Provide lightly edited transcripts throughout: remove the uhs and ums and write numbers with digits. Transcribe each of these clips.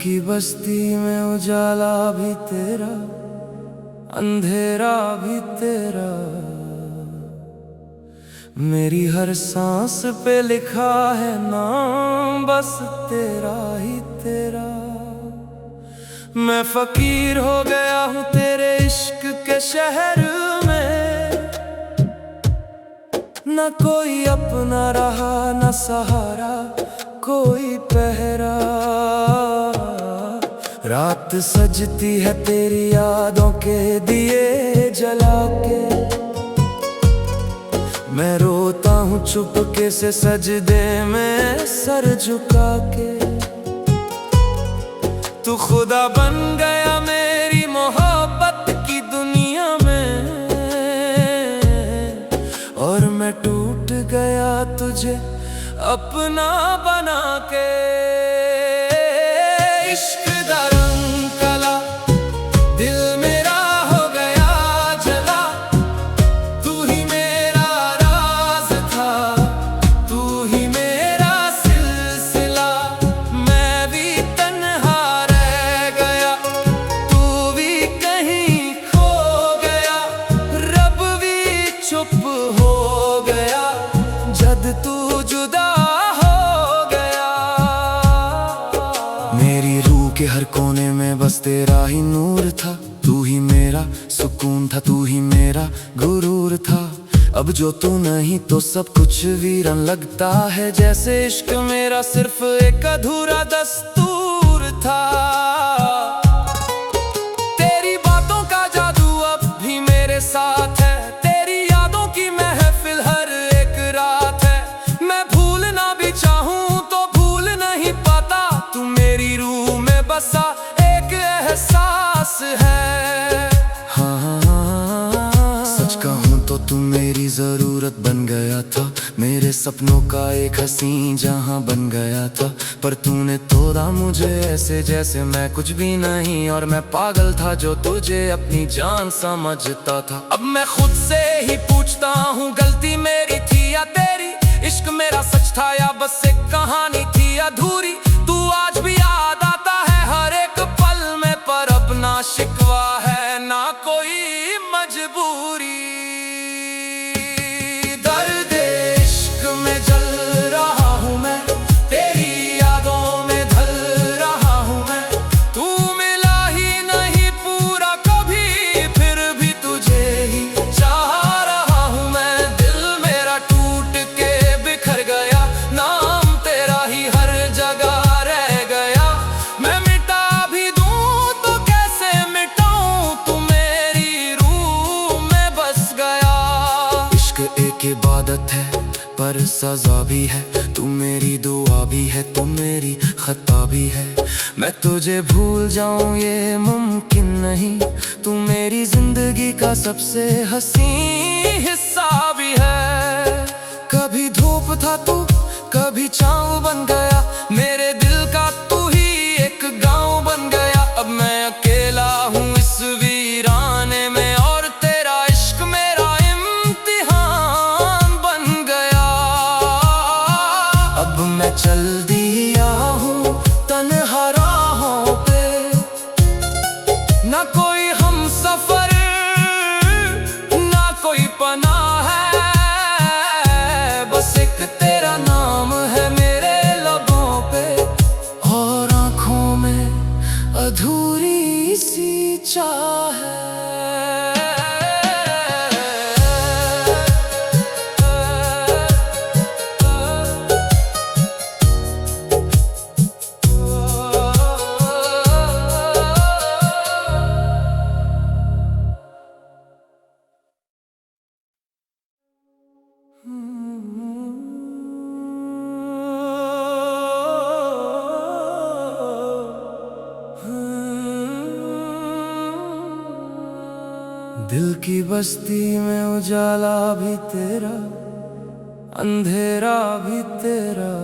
की बस्ती में उजाला भी तेरा, अंधेरा भी तेरा। मेरी हर सांस पे लिखा है नाम बस तेरा ही तेरा। मैं फकीर हो गया हूँ तेरे इश्क के शहर में, न कोई अपना रहा न सहारा कोई पहरा। रात सजती है तेरी यादों के दिए जला के, मैं रोता हूँ चुपके से सजदे में सर झुका के। तू खुदा बन गया मेरी मोहब्बत की दुनिया में, और मैं टूट गया तुझे अपना बना के। इश्क दा रंग काला दिल मेरा हो गया जला, तू ही मेरा राज था, तू ही मेरा सिलसिला। मैं भी तन्हा रह गया, तू भी कहीं खो गया, रब भी चुप हो गया जद तू जुदा हो गया। मेरी रूह के हर कोने में बस तेरा ही नूर था, तू ही मेरा सुकून था, तू ही मेरा गुरूर था। अब जो तू नहीं तो सब कुछ वीरान लगता है, जैसे इश्क मेरा सिर्फ एक अधूरा दस्तूर था। तेरी बातों का जादू अब भी मेरे साथ है, तेरी यादों की महफिल हर एक रात है। मैं भूलना भी चाहूं तो भूल नहीं पाता, तू मेरी रूह में बसा एक एहसास है। हाँ, सच कहूं तो तू मेरी जरूरत बन गया था, मेरे सपनों का एक हसीन जहां बन गया था। पर तूने तोड़ा मुझे ऐसे जैसे मैं कुछ भी नहीं, और मैं पागल था जो तुझे अपनी जान समझता था। अब मैं खुद से ही पूछता हूँ गलती मेरी थी या तेरी, इश्क मेरा सच था या बस एक कहानी थी अधूरी। तू आज भी याद आता है हर एक पल में, पर अब ना शिकवा है ना कोई मजबूरी। दर्द इश्क में जल रहा हूँ मैं, तेरी यादों में ढल रहा हूँ मैं। तू मिला ही नहीं पूरा कभी, फिर भी तुझे ही चाह रहा हूँ मैं। दिल मेरा टूट के बिखर गया, नाम तेरा ही हर जगह रह गया। मैं मिटा भी दूं तो कैसे मिटाऊं, तू मेरी रूह में बस गया। इश्क एक इबादत है पर सजा भी है, तू मेरी दुआ भी है, तू मेरी खता भी है। मैं तुझे भूल जाऊं ये मुमकिन नहीं, तू मेरी जिंदगी का सबसे हसीन हिस्सा भी है। कभी धूप था तू, कभी छाँव बन गया, मेरे दिल का तू ही एक गाँव बन गया। अब मैं अकेला हूँ इस वीराने में, और तेरा इश्क मेरा इम्तिहान बन गया। अब मैं चल दिया हूँ तन्हा राहों पे, ना कोई हम सफर ना कोई पनाह है, बस एक तेरा नाम है मेरे लबों पे, और आँखों में अधूरी सी चाह है। दिल की बस्ती में उजाला भी तेरा, अंधेरा भी तेरा।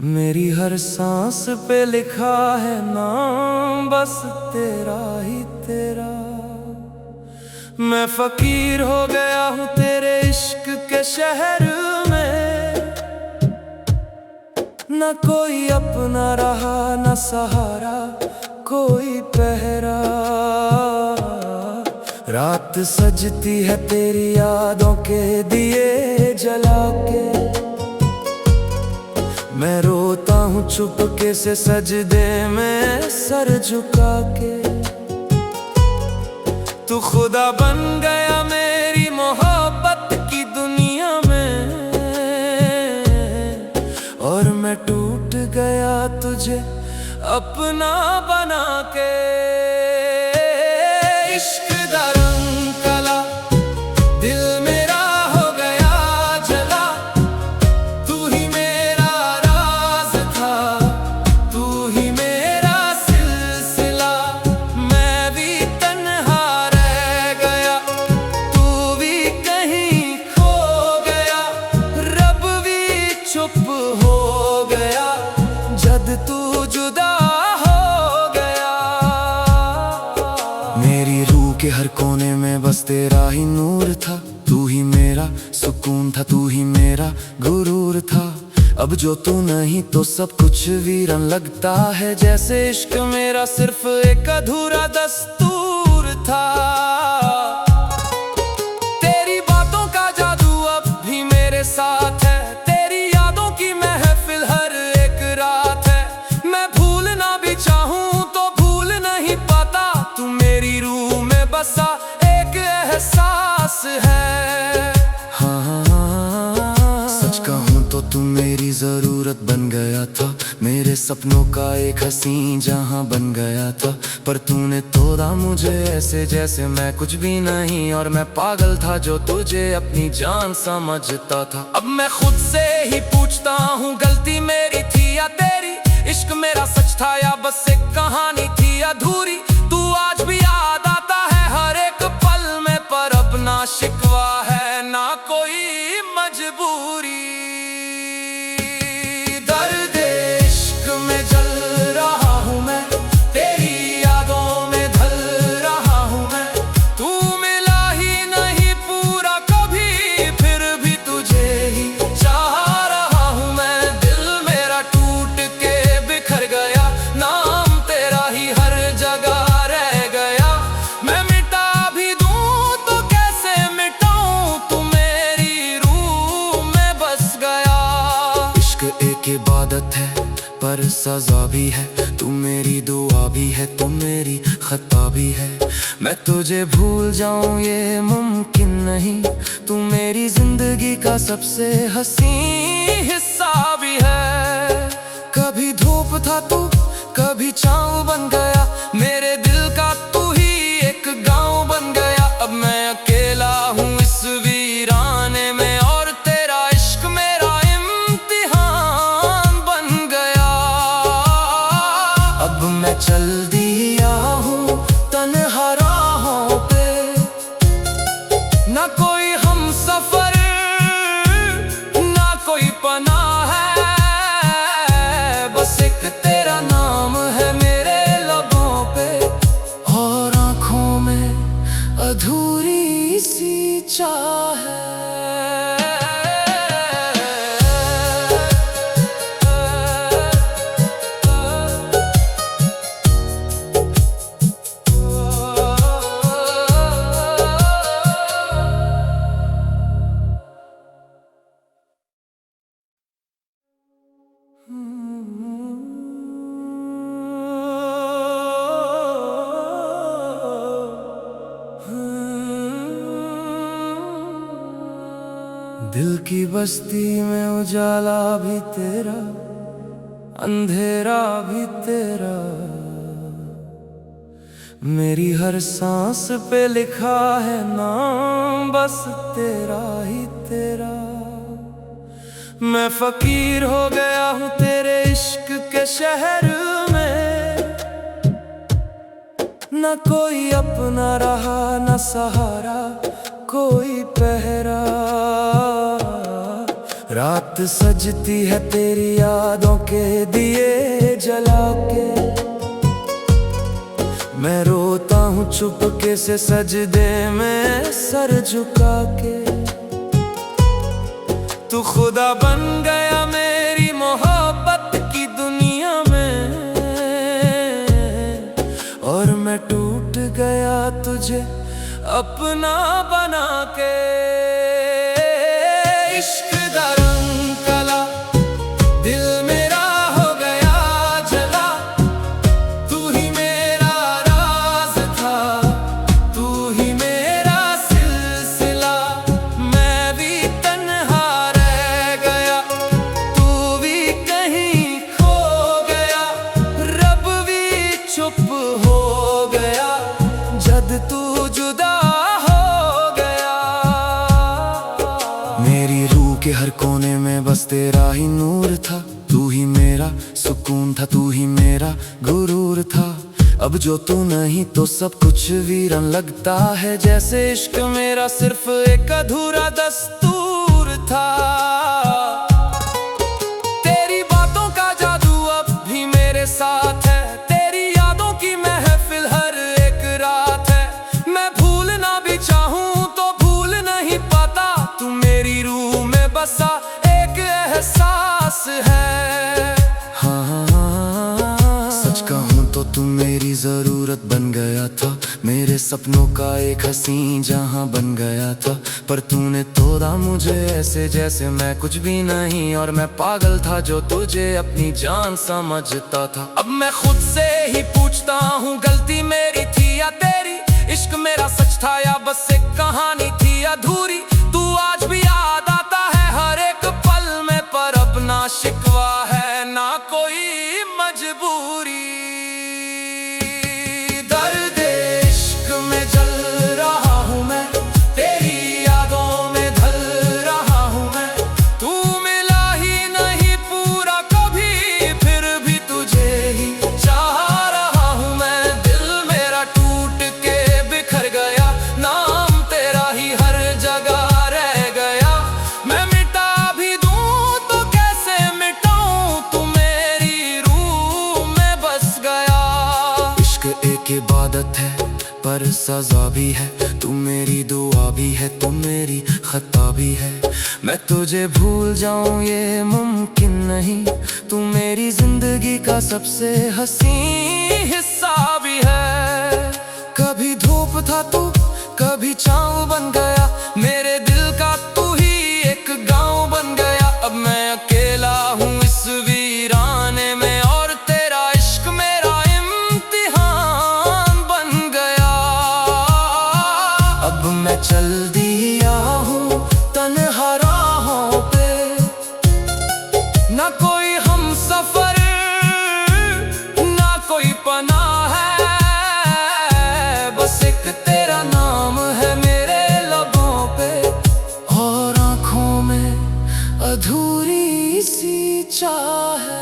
मेरी हर सांस पे लिखा है नाम बस तेरा ही तेरा। मैं फकीर हो गया हूँ तेरे इश्क के शहर में, न कोई अपना रहा न सहारा कोई पहरा। रात सजती है तेरी यादों के दिए जला के, मैं रोता हूँ चुपके से सजदे में सर झुका के। तू खुदा बन गया मेरी मोहब्बत की दुनिया में, और मैं टूट गया तुझे अपना बना के। इश्क दा रंग काला दिल मेरा हो गया जला, तू ही मेरा राज था, तू ही मेरा सिलसिला। मैं भी तन्हा रह गया, तू भी कहीं खो गया, रब भी चुप हो गया जद तू जुदा हो गया। मेरी रूह के हर कोने में बस तेरा ही नूर था, तू ही मेरा सुकून था, तू ही मेरा गुरूर था। अब जो तू नहीं तो सब कुछ वीरान लगता है, जैसे इश्क मेरा सिर्फ एक अधूरा दस्तूर था। तेरी बातों का जादू अब भी मेरे साथ है, तेरी यादों की महफिल हर एक रात है। मैं भूलना भी चाहूं तो भूल नहीं पाता, तू मेरी रूह में बसा एक एहसास है। हाँ, सच कहूँ तो तू मेरी जरूरत बन गया था, मेरे सपनों का एक हसीन जहां बन गया था। पर तूने तोड़ा मुझे ऐसे जैसे मैं कुछ भी नहीं, और मैं पागल था जो तुझे अपनी जान समझता था। अब मैं खुद से ही पूछता हूँ गलती मेरी थी या तेरी, इश्क मेरा सच था या बस एक कहानी थी अधूरी। तू आज भी याद आता है हर एक पल में, पर अब ना शिकवा है ना कोई मजबूरी। दर्द इश्क में जल रहा हूँ मैं, तेरी यादों में ढल रहा हूँ मैं। तू मिला ही नहीं पूरा कभी, फिर भी तुझे ही चाह रहा हूँ मैं। दिल मेरा टूट के बिखर गया, नाम तेरा ही हर जगह रह गया। मैं मिटा भी दूँ तो कैसे मिटाऊँ, तू मेरी रूह में बस गया। इश्क एक इबादत है पर सजा भी है, तू मेरी दुआ भी है, तू मेरी खता भी है। मैं तुझे भूल जाऊं ये मुमकिन नहीं, तू मेरी जिंदगी का सबसे हसीन हिस्सा भी है। कभी धूप था तू, कभी छाँव बन गया, मेरे दिल का तू ही एक गाँव बन गया। अब मैं अकेला हूँ इस वीराने में, और तेरा इश्क मेरा इम्तिहान बन गया। अब मैं चल दिया हूँ तन्हा राहों पे, ना कोई हम सफर ना कोई पनाह है, बस एक तेरा नाम है मेरे लबों पे, और आँखों में अधूरी सी चाह है। दिल की बस्ती में उजाला भी तेरा, अंधेरा भी तेरा। मेरी हर सांस पे लिखा है नाम बस तेरा ही तेरा। मैं फकीर हो गया हूँ तेरे इश्क के शहर में, न कोई अपना रहा न सहारा कोई पहरा। रात सजती है तेरी यादों के दिए जला के, मैं रोता हूँ चुपके से सजदे में सर झुका के। तू खुदा बन गया मेरी मोहब्बत मैं टूट गया तुझे अपना बना के। इश्क दा रंग काला, दिल मेरा हो गया जला। तू ही मेरा राज था, तू ही मेरा सिलसिला। मैं भी तन्हा रह गया, तू भी कहीं खो गया। रब भी चुप हो गया जद तू जुदा हो गया। मेरी रूह के हर कोने में बस तेरा ही नूर था। तू ही मेरा सुकून था, तू ही मेरा गुरूर था। अब जो तू नहीं तो सब कुछ वीरान लगता है। जैसे इश्क मेरा सिर्फ एक अधूरा दस्तूर था। तेरी बातों का जादू अब भी मेरे साथ है। तेरी यादों की महफिल हर एक रात है। मैं भूलना भी चाहूं तो भूल नहीं पाता। तू मेरी रूह में बसा एक एहसास है। हाँ, सच कहूं तो तू मेरी जरूरत बन गया था। मेरे सपनों का एक हसीन जहां बन गया था। पर तूने तोड़ा मुझे ऐसे जैसे मैं कुछ भी नहीं। और मैं पागल था जो तुझे अपनी जान समझता था। अब मैं खुद से ही पूछता हूँ, गलती मेरी थी या तेरी? इश्क मेरा सच था या बस एक कहानी थी अधूरी? तू आज भी याद आता है हर एक पल में। पर अब ना शिकवा है ना कोई मजबूरी। दर्द इश्क में जल रहा हूँ मैं, तेरी यादों में ढल रहा हूँ मैं। तू मिला ही नहीं पूरा कभी, फिर भी तुझे ही चाह रहा हूँ मैं। दिल मेरा टूट के बिखर गया, नाम तेरा ही हर जगह रह गया। मैं मिटा भी दूं तो कैसे मिटाऊं, तू मेरी रूह में बस गया। इश्क एक इबादत है पर सजा भी है। तू मेरी दुआ भी है, तू मेरी खता भी है। मैं तुझे भूल जाऊं ये मुमकिन नहीं। तू मेरी जिंदगी का सबसे हसीन हिस्सा भी है। कभी धूप था तू, कभी छाँव बन गया। मेरे दिल का तू ही एक गांव बन गया। अब मैं अकेला हूँ इस वीराने में, और तेरा इश्क मेरा इम्तिहान बन गया। अब मैं चल दिया हूँ तन्हा राहों पे, ना कोई हम सफर ना कोई पनाह है। बस एक तेरा नाम है मेरे लबों पे, और आँखों में अधूरी सी चाह है।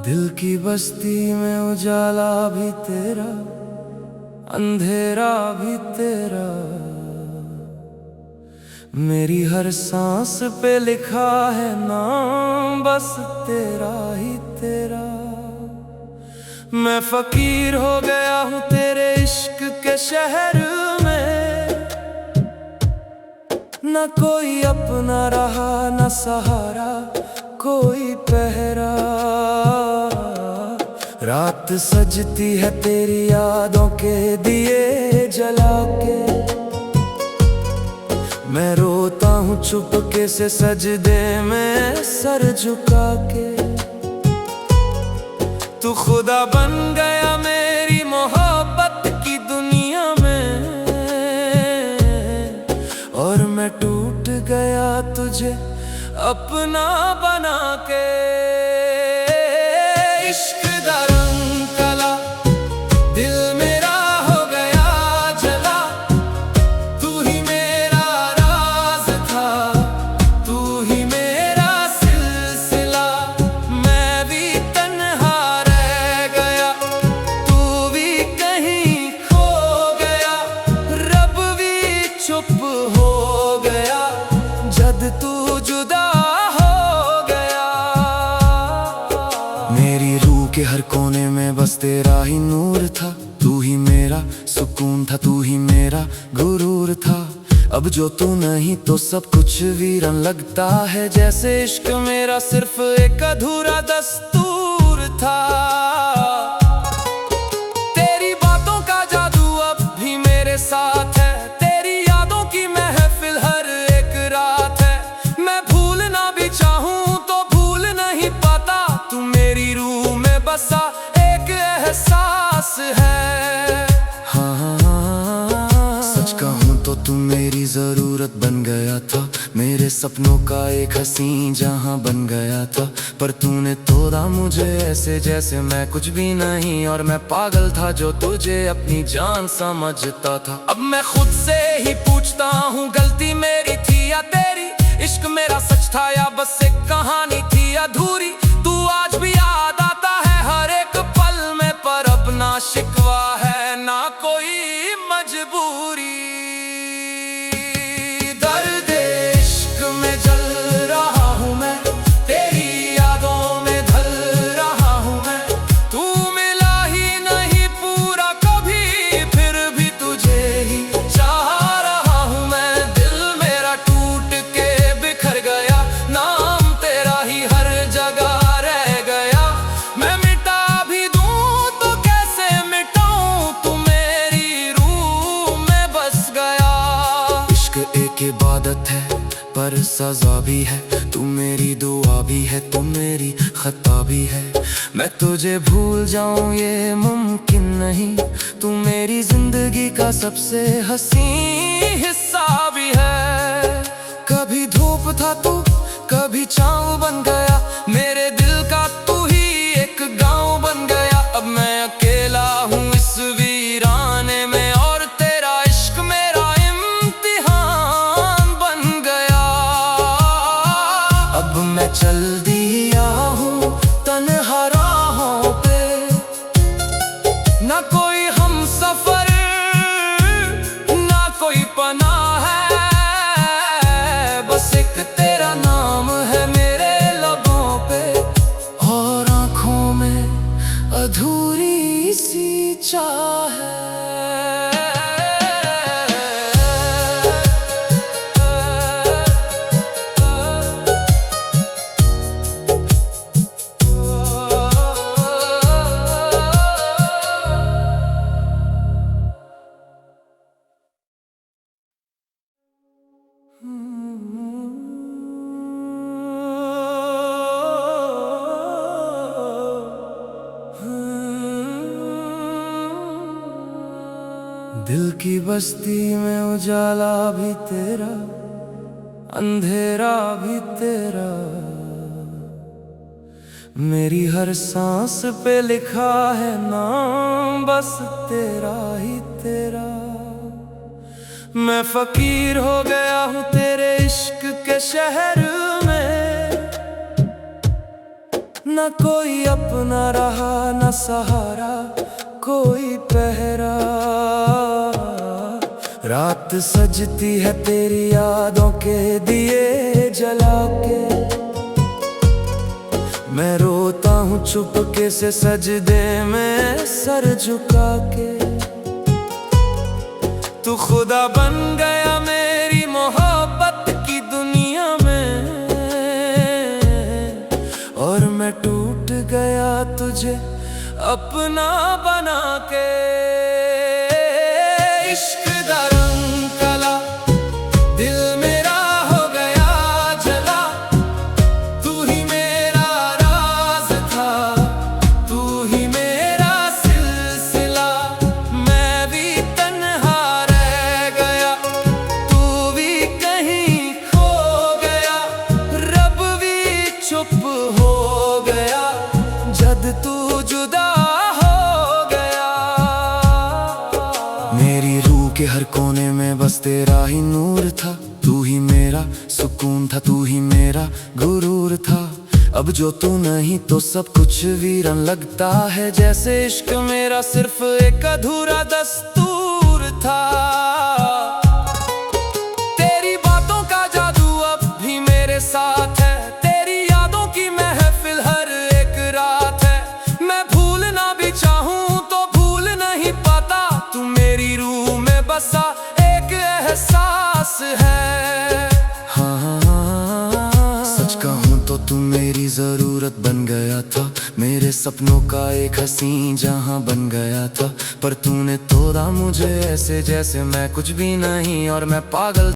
दिल की बस्ती में उजाला भी तेरा, अंधेरा भी तेरा। मेरी हर सांस पे लिखा है नाम बस तेरा ही तेरा। मैं फकीर हो गया हूँ तेरे इश्क के शहर में। न कोई अपना रहा न सहारा कोई पहरा। रात सजती है तेरी यादों के दिए जला के। मैं रोता हूँ चुपके से सजदे में सर झुका के। तू खुदा बन गया मेरी मोहब्बत की दुनिया में, और मैं टूट गया तुझे अपना बना के। इश्क दा रंग काला, दिल मेरा हो गया जला। तू ही मेरा राज था, तू ही मेरा सिलसिला। मैं भी तन्हा रह गया, तू भी कहीं तेरा ही नूर था, तू ही मेरा सुकून था, तू ही मेरा गुरूर था। अब जो तू नहीं तो सब कुछ वीरान लगता है, जैसे इश्क मेरा सिर्फ एक अधूरा दस्तूर था। तेरी बातों का जादू अब भी मेरे साथ है, तेरी यादों की महफिल हर एक रात है। मैं भूलना भी चाहूं तो भूल नहीं पाता, तू मेरी रूह में बसा एक एहसास है। हाँ, सच कहूं तो तू मेरी जरूरत बन गया था, मेरे सपनों का एक हसीन जहां बन गया था। पर तूने तोड़ा मुझे ऐसे जैसे मैं कुछ भी नहीं, और मैं पागल था जो तुझे अपनी जान समझता था। अब मैं खुद से ही पूछता हूँ, गलती मेरी थी या तेरी? इश्क मेरा सच था या बस एक कहानी थी अधूरी? तू आज भी याद आता है हर एक पल में, पर अब ना शिकवा है ना कोई मजबूरी। दर्द इश्क में जल रहा हूँ मैं, तेरी यादों में ढल रहा हूँ मैं। तू मिला ही नहीं पूरा कभी, फिर भी तुझे ही चाह रहा हूँ मैं। दिल मेरा टूट के बिखर गया, नाम तेरा ही हर जगह रह गया। मैं मिटा भी दूं तो कैसे मिटाऊं, तू मेरी रूह में बस गया। इश्क एक इबादत है पर सजा भी है, तू मेरी दुआ भी है, तू मेरी खता भी है। मैं तुझे भूल जाऊं ये मुमकिन नहीं, तू मेरी जिंदगी का सबसे हसीन हिस्सा भी है। कभी धूप था तू, कभी छाँव बन गया, मेरे दिल का तू ही एक गांव बन गया। अब मैं अकेला हूँ इस वीराने में, और तेरा इश्क मेरा इम्तिहान बन गया। अब मैं चल दिया हूँ तन्हा राहों पे, ना कोई हम सफर ना कोई पनाह है, बस एक तेरा नाम है मेरे लबों पे, और आँखों में अधूरी सी चाह है। दिल की बस्ती में उजाला भी तेरा, अंधेरा भी तेरा, मेरी हर सांस पे लिखा है नाम बस तेरा ही तेरा। मैं फकीर हो गया हूँ तेरे इश्क के शहर में, न कोई अपना रहा न सहारा कोई पहरा। रात सजती है तेरी यादों के दिए जला के, मैं रोता हूँ चुपके से सजदे में सर झुका के। तू खुदा बन गया मेरी मोहब्बत की दुनिया में, और मैं टूट गया तुझे अपना बना के। इश्क दा रंग काला दिल मेरा हो गया जला, तू ही मेरा राज था, तू ही मेरा सिलसिला। मैं भी तन्हा रह गया, तू भी कहीं खो गया, रब भी चुप हो गया जद तू जुदा हो गया। मेरी रूह के हर कोने में बस तेरा ही नूर था, तू ही मेरा सुकून था, तू ही मेरा गुरूर था। अब जो तू नहीं तो सब कुछ वीरान लगता है, जैसे इश्क मेरा सिर्फ एक अधूरा दस्तूर था। तेरी बातों का जादू अब भी मेरे साथ है, तेरी यादों की महफिल हर एक रात है। मैं भूलना भी चाहूं कहूँ तो तू मेरी जरूरत बन गया था, मेरे सपनों का एक हसीन जहां बन गया था। पर तूने तोड़ा मुझे ऐसे जैसे मैं कुछ भी नहीं, और मैं पागल